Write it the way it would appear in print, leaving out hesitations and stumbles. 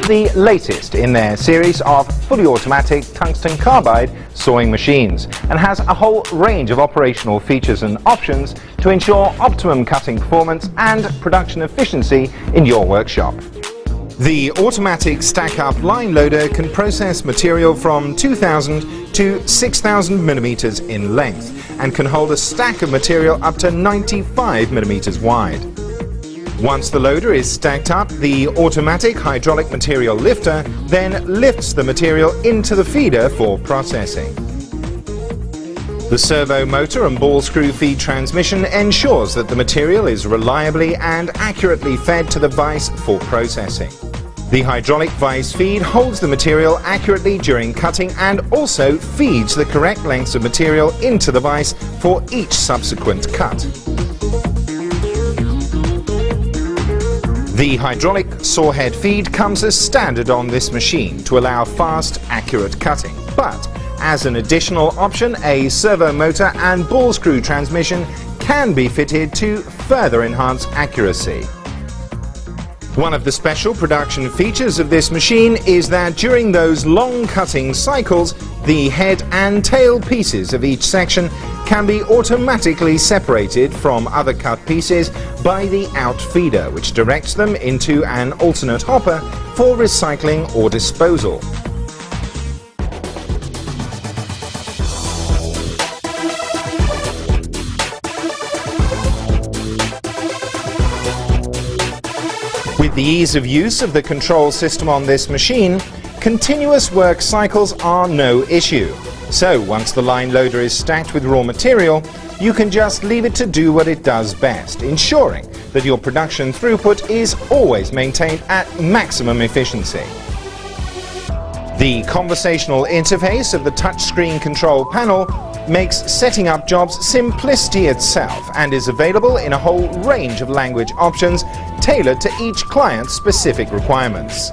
the latest in their series of fully automatic tungsten carbide sawing machines and has a whole range of operational features and options to ensure optimum cutting performance and production efficiency in your workshop. The automatic stack-up line loader can process material from 2,000 to 6,000 millimeters in length and can hold a stack of material up to 95 millimeters wide. Once the loader is stacked up, the automatic hydraulic material lifter then lifts the material into the feeder for processing. The servo motor and ball screw feed transmission ensures that the material is reliably and accurately fed to the vise for processing. The hydraulic vise feed holds the material accurately during cutting and also feeds the correct lengths of material into the vise for each subsequent cut. The hydraulic saw head feed comes as standard on this machine to allow fast, accurate cutting, but as an additional option, a servo motor and ball screw transmission can be fitted to further enhance accuracy. One of the special production features of this machine is that during those long cutting cycles, the head and tail pieces of each section can be automatically separated from other cut pieces by the out feeder, which directs them into an alternate hopper for recycling or disposal. With the ease of use of the control system on this machine, continuous work cycles are no issue. So once the line loader is stacked with raw material, you can just leave it to do what it does best, ensuring that your production throughput is always maintained at maximum efficiency. The conversational interface of the touchscreen control panel makes setting up jobs simplicity itself and is available in a whole range of language options tailored to each client's specific requirements.